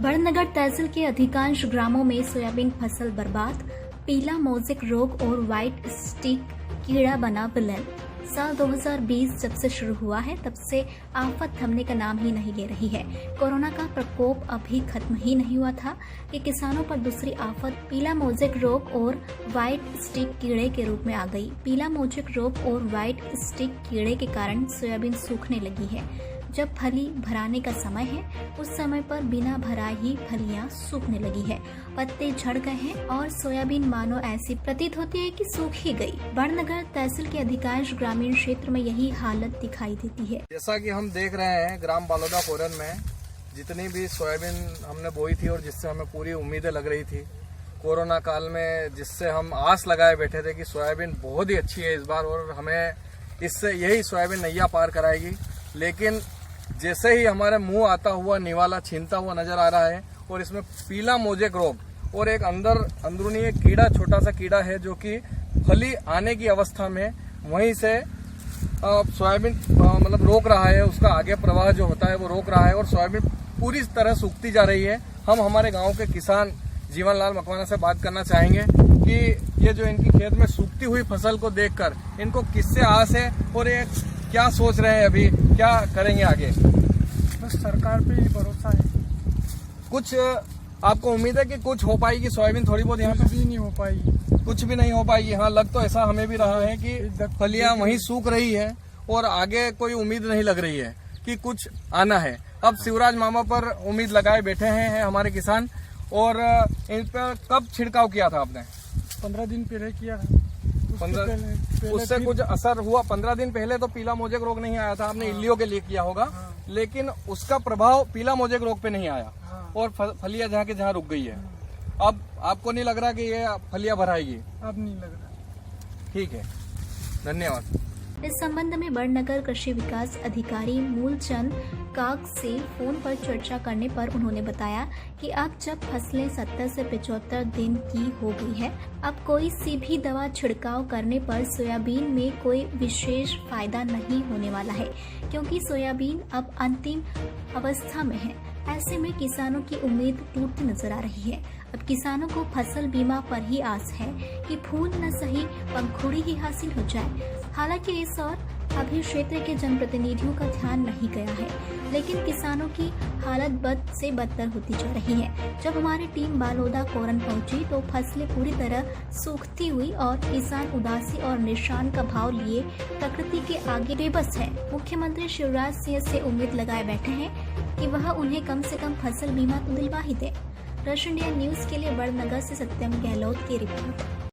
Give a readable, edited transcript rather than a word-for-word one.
बड़नगर तहसील के अधिकांश ग्रामों में सोयाबीन फसल बर्बाद, पीला मोज़ेक रोग और व्हाइट स्टिक कीड़ा बना विलेन। साल 2020 जब से शुरू हुआ है तब से आफत थमने का नाम ही नहीं ले रही है। कोरोना का प्रकोप अभी खत्म ही नहीं हुआ था कि किसानों पर दूसरी आफत पीला मोज़ेक रोग और व्हाइट स्टिक कीड़े के रूप में आ गई। पीला मोज़ेक रोग और व्हाइट स्टिक कीड़े के कारण सोयाबीन सूखने लगी है। जब फली भराने का समय है उस समय पर बिना भराए ही फलियां सूखने लगी है, पत्ते झड़ गए हैं और सोयाबीन मानो ऐसी प्रतीत होती है कि सूख ही गई। बड़नगर तहसील के अधिकांश ग्रामीण क्षेत्र में यही हालत दिखाई देती है। जैसा कि हम देख रहे हैं ग्राम बालोदा कोरन में जितनी भी सोयाबीन हमने बोई थी और जिससे हमें पूरी उम्मीदें लग रही थी कोरोना काल में, जिससे हम आस लगाए बैठे थे कि सोयाबीन बहुत ही अच्छी है इस बार और हमें इससे यही सोयाबीन नैया पार कराएगी, लेकिन जैसे ही हमारे मुंह आता हुआ निवाला छीनता हुआ नजर आ रहा है और इसमें पीला मोज़ेक रोग और एक अंदरूनी एक कीड़ा, छोटा सा कीड़ा है जो कि फली आने की अवस्था में वहीं से सोयाबीन मतलब रोक रहा है, उसका आगे प्रवाह जो होता है वो रोक रहा है और सोयाबीन पूरी तरह सूखती जा रही है। हम हमारे गांव के किसान जीवन लाल मकवाना से बात करना चाहेंगे कि ये जो इनकी खेत में सूखती हुई फसल को देखकर इनको किससे आस है और ये क्या सोच रहे हैं, अभी क्या करेंगे आगे? बस सरकार पे ही भरोसा है। कुछ आपको उम्मीद है कि कुछ हो पाएगी सोयाबीन थोड़ी बहुत? यहाँ पे भी नहीं हो पाएगी, कुछ भी नहीं हो पाएगी। हाँ, लग तो ऐसा हमें भी रहा है कि फलियां वहीं सूख रही है और आगे कोई उम्मीद नहीं लग रही है कि कुछ आना है। अब शिवराज मामा पर उम्मीद लगाए बैठे हैं हमारे किसान। और इन पर कब छिड़काव किया था आपने? 15 दिन पहले किया था। 15 उससे कुछ असर हुआ? 15 दिन पहले तो पीला मोज़ेक रोग नहीं आया था, आपने इल्लियों के लिए किया होगा, लेकिन उसका प्रभाव पीला मोज़ेक रोग पे नहीं आया और फलियां जहाँ के जहाँ रुक गई है। अब आपको नहीं लग रहा कि ये फलियां भराएगी? अब नहीं लग रहा। ठीक है, धन्यवाद। इस संबंध में बड़नगर कृषि विकास अधिकारी मूलचंद काग से फोन पर चर्चा करने पर उन्होंने बताया कि अब जब फसलें 70 से 75 दिन की हो गई है, अब कोई सी भी दवा छिड़काव करने पर सोयाबीन में कोई विशेष फायदा नहीं होने वाला है, क्योंकि सोयाबीन अब अंतिम अवस्था में है। ऐसे में किसानों की उम्मीद टूटती नजर आ रही है। अब किसानों को फसल बीमा पर ही आस है कि फूल न सही पंखुड़ी ही हासिल हो जाए। हालांकि इस ओर अभी क्षेत्र के जनप्रतिनिधियों का ध्यान नहीं गया है, लेकिन किसानों की हालत बद से बदतर होती जा रही है। जब हमारी टीम बालोदा कोरन पहुंची तो फसलें पूरी तरह सूखती हुई और किसान उदासी और निशान का भाव लिए प्रकृति के आगे बेबस है। मुख्यमंत्री शिवराज सिंह से उम्मीद लगाए बैठे हैं कि वह उन्हें कम से कम फसल बीमा तो दिलवा ही दे। रश इंडिया न्यूज के लिए बड़नगर से सत्यम गहलोत की रिपोर्ट।